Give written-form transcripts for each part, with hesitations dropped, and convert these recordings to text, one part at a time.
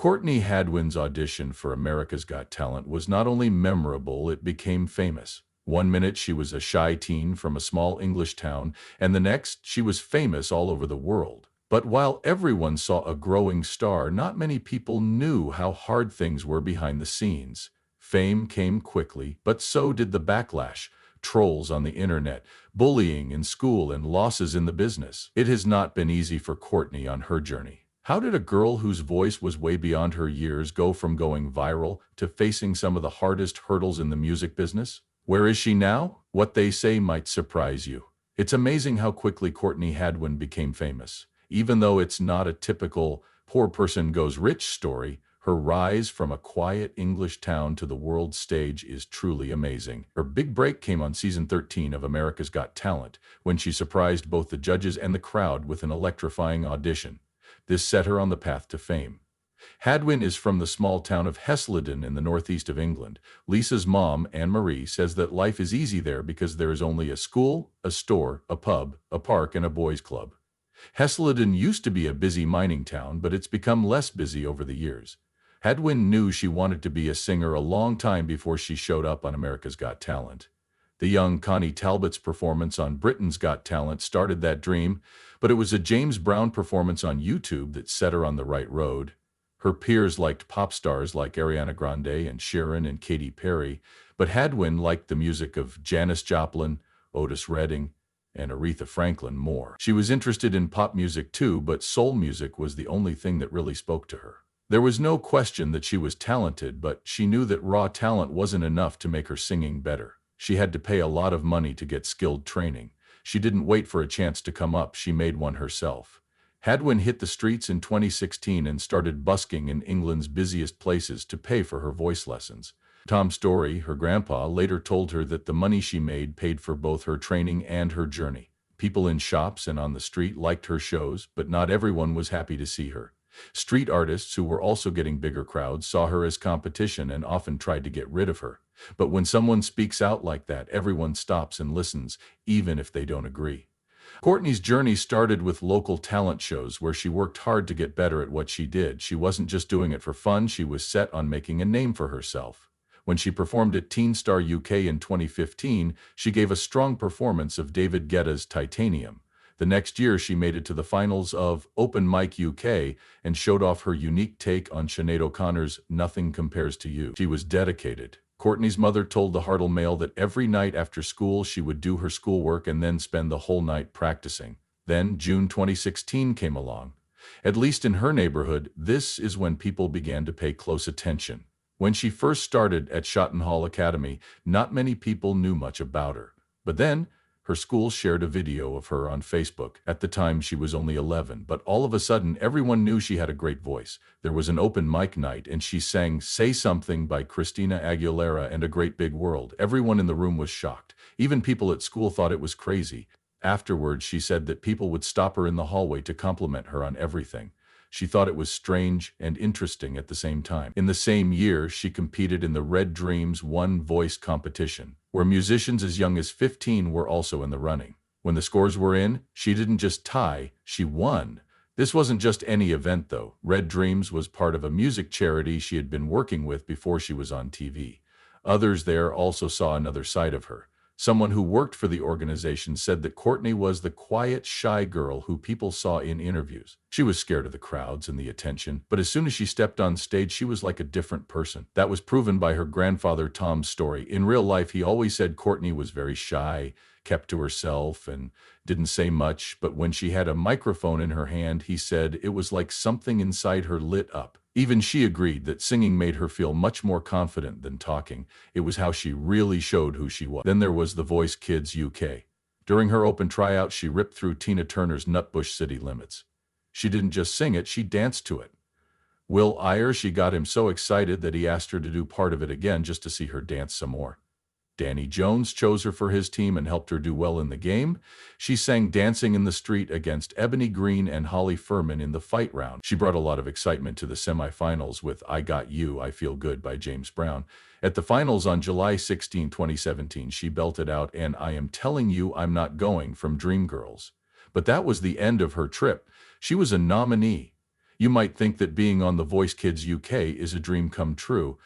Courtney Hadwin's audition for America's Got Talent was not only memorable, it became famous. One minute she was a shy teen from a small English town, and the next she was famous all over the world. But while everyone saw a growing star, not many people knew how hard things were behind the scenes. Fame came quickly, but so did the backlash. Trolls on the internet, bullying in school, and losses in the business. It has not been easy for Courtney on her journey. How did a girl whose voice was way beyond her years go from going viral to facing some of the hardest hurdles in the music business? Where is she now? What they say might surprise you. It's amazing how quickly Courtney Hadwin became famous. Even though it's not a typical poor person goes rich story, her rise from a quiet English town to the world stage is truly amazing. Her big break came on season 13 of America's Got Talent, when she surprised both the judges and the crowd with an electrifying audition. This set her on the path to fame. Hadwin is from the small town of Hesleden in the northeast of England. Lisa's mom, Anne-Marie, says that life is easy there because there is only a school, a store, a pub, a park, and a boys' club. Hesleden used to be a busy mining town, but it's become less busy over the years. Hadwin knew she wanted to be a singer a long time before she showed up on America's Got Talent. The young Connie Talbot's performance on Britain's Got Talent started that dream, but it was a James Brown performance on YouTube that set her on the right road. Her peers liked pop stars like Ariana Grande and Sharon and Katy Perry, but Hadwin liked the music of Janis Joplin, Otis Redding, and Aretha Franklin more. She was interested in pop music too, but soul music was the only thing that really spoke to her. There was no question that she was talented, but she knew that raw talent wasn't enough to make her singing better. She had to pay a lot of money to get skilled training. She didn't wait for a chance to come up, she made one herself. Hadwin hit the streets in 2016 and started busking in England's busiest places to pay for her voice lessons. Tom Story, her grandpa, later told her that the money she made paid for both her training and her journey. People in shops and on the street liked her shows, but not everyone was happy to see her. Street artists, who were also getting bigger crowds, saw her as competition and often tried to get rid of her. But when someone speaks out like that, everyone stops and listens, even if they don't agree. Courtney's journey started with local talent shows where she worked hard to get better at what she did. She wasn't just doing it for fun, she was set on making a name for herself. When she performed at Teen Star UK in 2015, she gave a strong performance of David Guetta's Titanium. The next year, she made it to the finals of Open Mic UK and showed off her unique take on Sinead O'Connor's Nothing Compares to You. She was dedicated. Courtney's mother told the Hartle Mail that every night after school she would do her schoolwork and then spend the whole night practicing. Then June 2016 came along. At least in her neighborhood, this is when people began to pay close attention. When she first started at Shotton Hall Academy, not many people knew much about her. But then, her school shared a video of her on Facebook. At the time, she was only 11, but all of a sudden, everyone knew she had a great voice. There was an open mic night, and she sang Say Something by Christina Aguilera and A Great Big World. Everyone in the room was shocked. Even people at school thought it was crazy. Afterwards, she said that people would stop her in the hallway to compliment her on everything. She thought it was strange and interesting at the same time. In the same year, she competed in the Red Dreams One Voice competition, where musicians as young as 15 were also in the running. When the scores were in, she didn't just tie, she won. This wasn't just any event, though. Red Dreams was part of a music charity she had been working with before she was on TV. Others there also saw another side of her. Someone who worked for the organization said that Courtney was the quiet, shy girl who people saw in interviews. She was scared of the crowds and the attention, but as soon as she stepped on stage, she was like a different person. That was proven by her grandfather Tom's story. In real life, he always said Courtney was very shy, kept to herself, and didn't say much, but when she had a microphone in her hand, he said it was like something inside her lit up. Even she agreed that singing made her feel much more confident than talking. It was how she really showed who she was. Then there was The Voice Kids UK. During her open tryout, she ripped through Tina Turner's Nutbush City Limits. She didn't just sing it, she danced to it. Will Eyre, she got him so excited that he asked her to do part of it again just to see her dance some more. Danny Jones chose her for his team and helped her do well in the game. She sang Dancing in the Street against Ebony Green and Holly Furman in the fight round. She brought a lot of excitement to the semifinals with I Got You, I Feel Good by James Brown. At the finals on July 16, 2017, she belted out And I Am Telling You I'm Not Going from Dreamgirls. But that was the end of her trip. She was a nominee. You might think that being on The Voice Kids UK is a dream come true,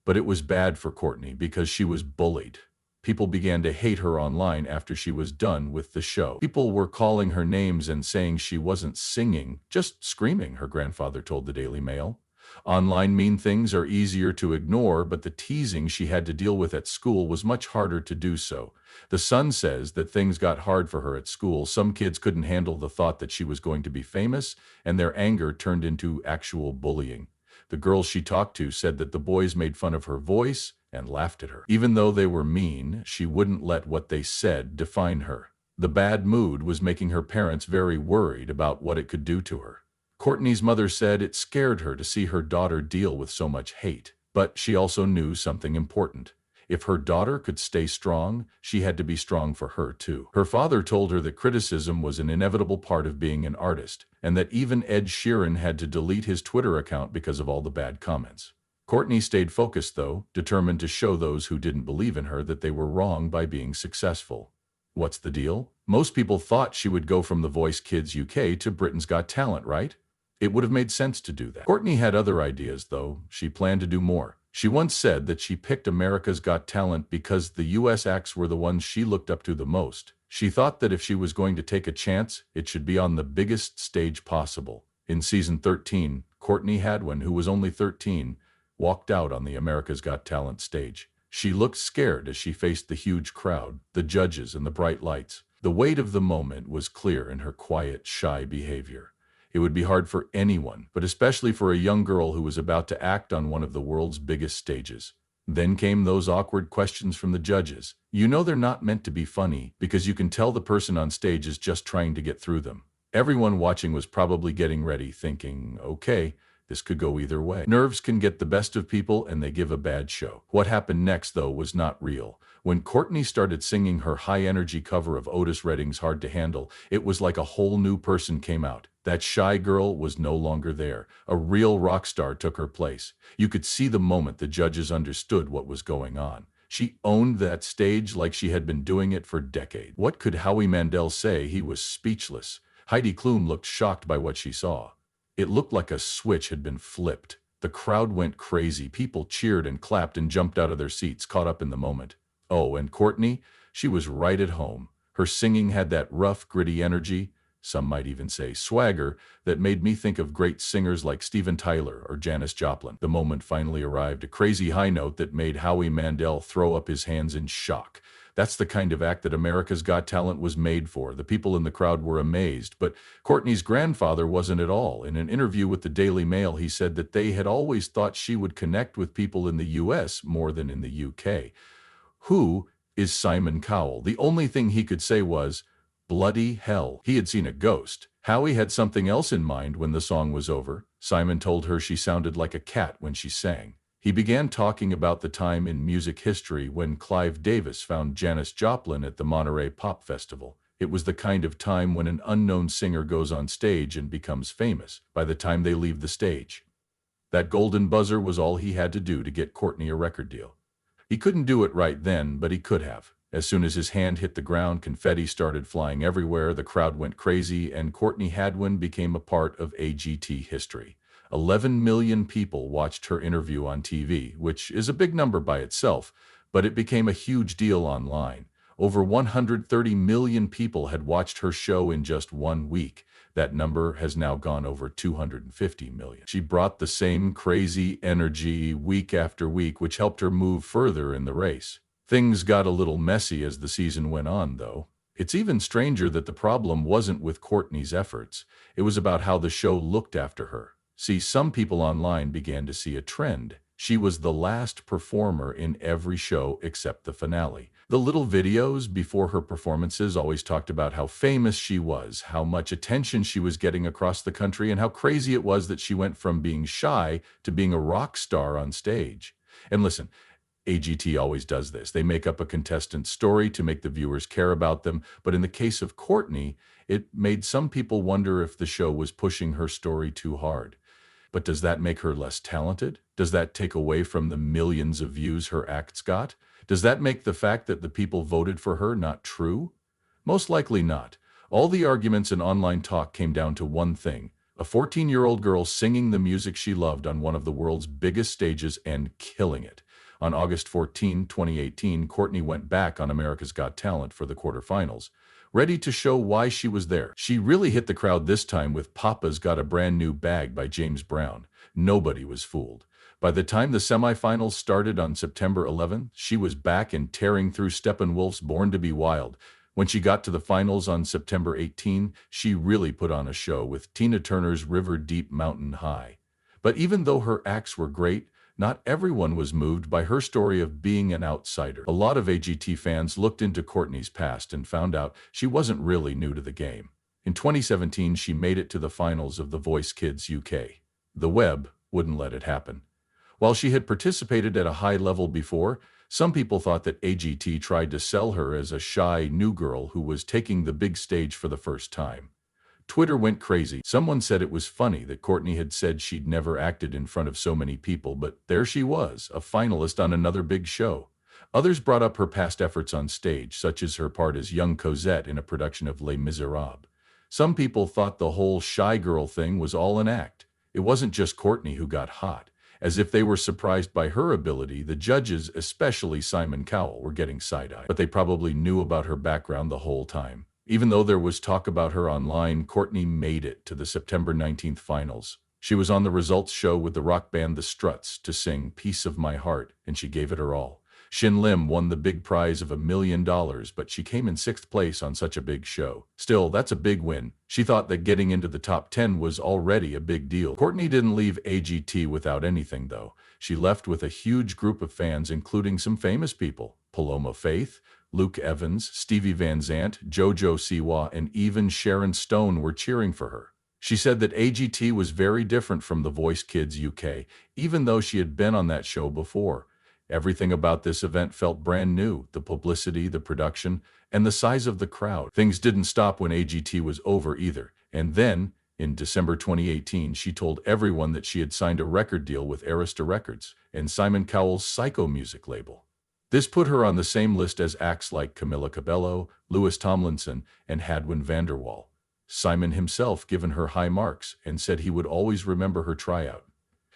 but it was bad for Courtney because she was bullied. People began to hate her online after she was done with the show. People were calling her names and saying she wasn't singing, just screaming, her grandfather told the Daily Mail. Online mean things are easier to ignore, but the teasing she had to deal with at school was much harder to do so. The Sun says that things got hard for her at school. Some kids couldn't handle the thought that she was going to be famous, and their anger turned into actual bullying. The girls she talked to said that the boys made fun of her voice and laughed at her. Even though they were mean, she wouldn't let what they said define her. The bad mood was making her parents very worried about what it could do to her. Courtney's mother said it scared her to see her daughter deal with so much hate, but she also knew something important. If her daughter could stay strong, she had to be strong for her too. Her father told her that criticism was an inevitable part of being an artist, and that even Ed Sheeran had to delete his Twitter account because of all the bad comments. Courtney stayed focused though, determined to show those who didn't believe in her that they were wrong by being successful. What's the deal? Most people thought she would go from The Voice Kids UK to Britain's Got Talent, right? It would have made sense to do that. Courtney had other ideas, though. She planned to do more. She once said that she picked America's Got Talent because the US acts were the ones she looked up to the most. She thought that if she was going to take a chance, it should be on the biggest stage possible. In season 13, Courtney Hadwin, who was only 13, walked out on the America's Got Talent stage. She looked scared as she faced the huge crowd, the judges, and the bright lights. The weight of the moment was clear in her quiet, shy behavior. It would be hard for anyone, but especially for a young girl who was about to act on one of the world's biggest stages. Then came those awkward questions from the judges. You know they're not meant to be funny, because you can tell the person on stage is just trying to get through them. Everyone watching was probably getting ready, thinking, okay, this could go either way. Nerves can get the best of people and they give a bad show. What happened next, though, was not real. When Courtney started singing her high-energy cover of Otis Redding's Hard to Handle, it was like a whole new person came out. That shy girl was no longer there. A real rock star took her place. You could see the moment the judges understood what was going on. She owned that stage like she had been doing it for decades. What could Howie Mandel say? He was speechless. Heidi Klum looked shocked by what she saw. It looked like a switch had been flipped. The crowd went crazy. People cheered and clapped and jumped out of their seats, caught up in the moment. Oh, and Courtney, she was right at home. Her singing had that rough, gritty energy, some might even say swagger, that made me think of great singers like Steven Tyler or Janis Joplin. The moment finally arrived, a crazy high note that made Howie Mandel throw up his hands in shock. That's the kind of act that America's Got Talent was made for. The people in the crowd were amazed, but Courtney's grandfather wasn't at all. In an interview with the Daily Mail, he said that they had always thought she would connect with people in the US more than in the UK. Who is Simon Cowell? The only thing he could say was, bloody hell. He had seen a ghost. Howie had something else in mind when the song was over. Simon told her she sounded like a cat when she sang. He began talking about the time in music history when Clive Davis found Janis Joplin at the Monterey Pop Festival. It was the kind of time when an unknown singer goes on stage and becomes famous by the time they leave the stage. That golden buzzer was all he had to do to get Courtney a record deal. He couldn't do it right then, but he could have. As soon as his hand hit the ground, confetti started flying everywhere, the crowd went crazy, and Courtney Hadwin became a part of AGT history. 11 million people watched her interview on TV, which is a big number by itself, but it became a huge deal online. Over 130 million people had watched her show in just 1 week. That number has now gone over 250 million. She brought the same crazy energy week after week, which helped her move further in the race. Things got a little messy as the season went on, though. It's even stranger that the problem wasn't with Courtney's efforts. It was about how the show looked after her. See, some people online began to see a trend. She was the last performer in every show except the finale. The little videos before her performances always talked about how famous she was, how much attention she was getting across the country, and how crazy it was that she went from being shy to being a rock star on stage. And listen, AGT always does this. They make up a contestant's story to make the viewers care about them, but in the case of Courtney, it made some people wonder if the show was pushing her story too hard. But does that make her less talented? Does that take away from the millions of views her acts got? Does that make the fact that the people voted for her not true? Most likely not. All the arguments and online talk came down to one thing. A 14-year-old girl singing the music she loved on one of the world's biggest stages and killing it. On August 14, 2018, Courtney went back on America's Got Talent for the quarterfinals, ready to show why she was there. She really hit the crowd this time with Papa's Got a Brand New Bag by James Brown. Nobody was fooled. By the time the semifinals started on September 11th, she was back and tearing through Steppenwolf's Born to Be Wild. When she got to the finals on September 18, she really put on a show with Tina Turner's River Deep Mountain High. But even though her acts were great, not everyone was moved by her story of being an outsider. A lot of AGT fans looked into Courtney's past and found out she wasn't really new to the game. In 2017, she made it to the finals of The Voice Kids UK. The web wouldn't let it happen. While she had participated at a high level before, some people thought that AGT tried to sell her as a shy new girl who was taking the big stage for the first time. Twitter went crazy. Someone said it was funny that Courtney had said she'd never acted in front of so many people, but there she was, a finalist on another big show. Others brought up her past efforts on stage, such as her part as young Cosette in a production of Les Miserables. Some people thought the whole shy girl thing was all an act. It wasn't just Courtney who got hot. As if they were surprised by her ability, the judges, especially Simon Cowell, were getting side-eyed. But they probably knew about her background the whole time. Even though there was talk about her online, Courtney made it to the September 19th finals. She was on the results show with the rock band The Struts to sing Piece of My Heart, and she gave it her all. Shin Lim won the big prize of $1 million, but she came in 6th place on such a big show. Still, that's a big win. She thought that getting into the top 10 was already a big deal. Courtney didn't leave AGT without anything, though. She left with a huge group of fans, including some famous people. Paloma Faith, Luke Evans, Stevie Van Zandt, JoJo Siwa, and even Sharon Stone were cheering for her. She said that AGT was very different from The Voice Kids UK, even though she had been on that show before. Everything about this event felt brand new, the publicity, the production, and the size of the crowd. Things didn't stop when AGT was over either. And then, in December 2018, she told everyone that she had signed a record deal with Arista Records and Simon Cowell's Psycho music label. This put her on the same list as acts like Camila Cabello, Louis Tomlinson, and Hadwin van der Wal. Simon himself given her high marks and said he would always remember her tryout.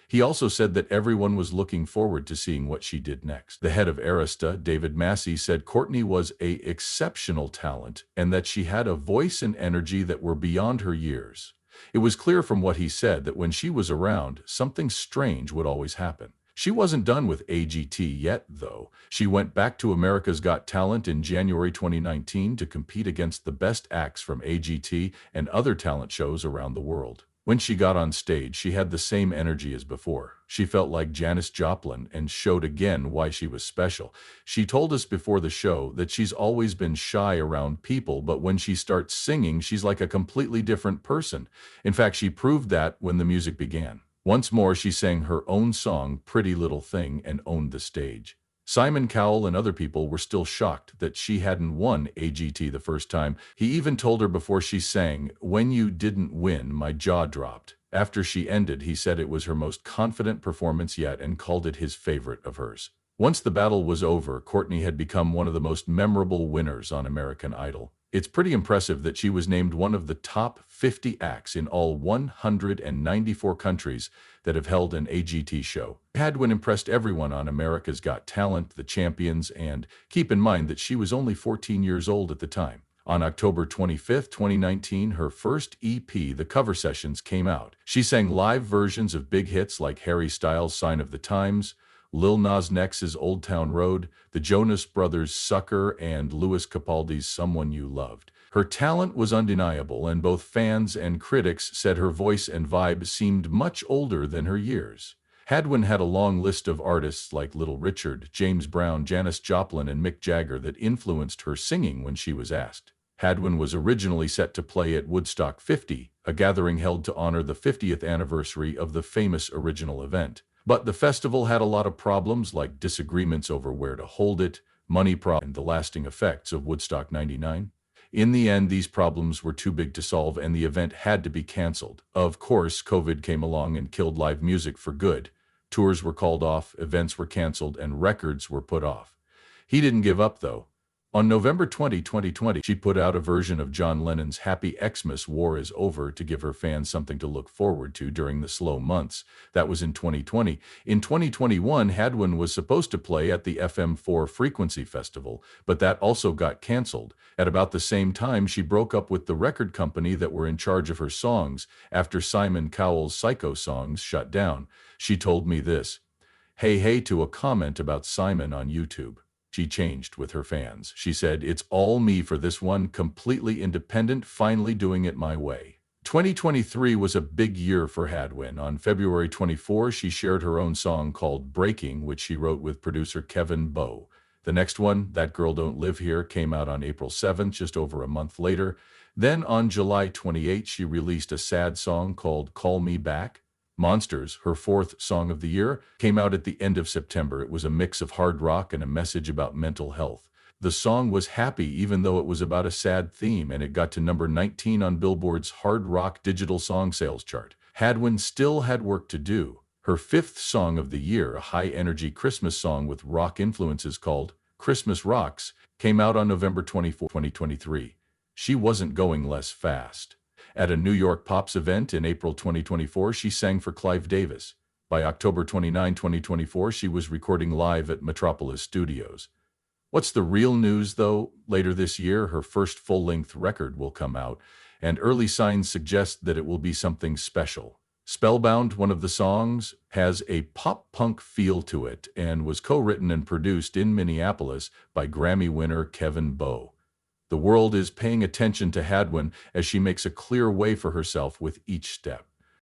He also said that everyone was looking forward to seeing what she did next. The head of Arista, David Massey, said Courtney was an exceptional talent and that she had a voice and energy that were beyond her years. It was clear from what he said that when she was around, something strange would always happen. She wasn't done with AGT yet, though. She went back to America's Got Talent in January 2019 to compete against the best acts from AGT and other talent shows around the world. When she got on stage, she had the same energy as before. She felt like Janis Joplin and showed again why she was special. She told us before the show that she's always been shy around people, but when she starts singing, she's like a completely different person. In fact, she proved that when the music began. Once more, she sang her own song, Pretty Little Thing, and owned the stage. Simon Cowell and other people were still shocked that she hadn't won AGT the first time. He even told her before she sang, "When you didn't win, my jaw dropped." After she ended, he said it was her most confident performance yet and called it his favorite of hers. Once the battle was over, Courtney had become one of the most memorable winners on American Idol. It's pretty impressive that she was named one of the top 50 acts in all 194 countries that have held an AGT show. Hadwin impressed everyone on America's Got Talent, The Champions, and keep in mind that she was only 14 years old at the time. On October 25, 2019, her first EP, The Cover Sessions, came out. She sang live versions of big hits like Harry Styles' Sign of the Times, Lil Nas X's Old Town Road, the Jonas Brothers' Sucker, and Louis Capaldi's Someone You Loved. Her talent was undeniable, and both fans and critics said her voice and vibe seemed much older than her years. Hadwin had a long list of artists like Little Richard, James Brown, Janis Joplin, and Mick Jagger that influenced her singing when she was asked. Hadwin was originally set to play at Woodstock 50, a gathering held to honor the 50th anniversary of the famous original event. But the festival had a lot of problems like disagreements over where to hold it, money problems, and the lasting effects of Woodstock 99. In the end, these problems were too big to solve and the event had to be canceled. Of course, COVID came along and killed live music for good. Tours were called off, events were canceled, and records were put off. He didn't give up, though. On November 2020, she put out a version of John Lennon's Happy Xmas War is Over to give her fans something to look forward to during the slow months. That was in 2020. In 2021, Hadwin was supposed to play at the FM4 Frequency Festival, but that also got canceled. At about the same time, she broke up with the record company that were in charge of her songs after Simon Cowell's Psycho songs shut down. She told me this, "Hey hey," to a comment about Simon on YouTube. She changed with her fans. She said, "It's all me for this one, completely independent, finally doing it my way." 2023 was a big year for Hadwin. On February 24, she shared her own song called Breaking, which she wrote with producer Kevin Bowe. The next one, That Girl Don't Live Here, came out on April 7th, just over a month later. Then on July 28, she released a sad song called Call Me Back. Monsters, her fourth song of the year, came out at the end of September. It was a mix of hard rock and a message about mental health. The song was happy even though it was about a sad theme, and it got to number 19 on Billboard's Hard Rock Digital Song Sales chart. Hadwin still had work to do. Her fifth song of the year, a high-energy Christmas song with rock influences called Christmas Rocks, came out on November 24, 2023. She wasn't going less fast. At a New York Pops event in April 2024, she sang for Clive Davis. By October 29, 2024, she was recording live at Metropolis Studios. What's the real news, though? Later this year, her first full-length record will come out, and early signs suggest that it will be something special. Spellbound, one of the songs, has a pop-punk feel to it and was co-written and produced in Minneapolis by Grammy winner Kevin Bowe. The world is paying attention to Hadwin as she makes a clear way for herself with each step.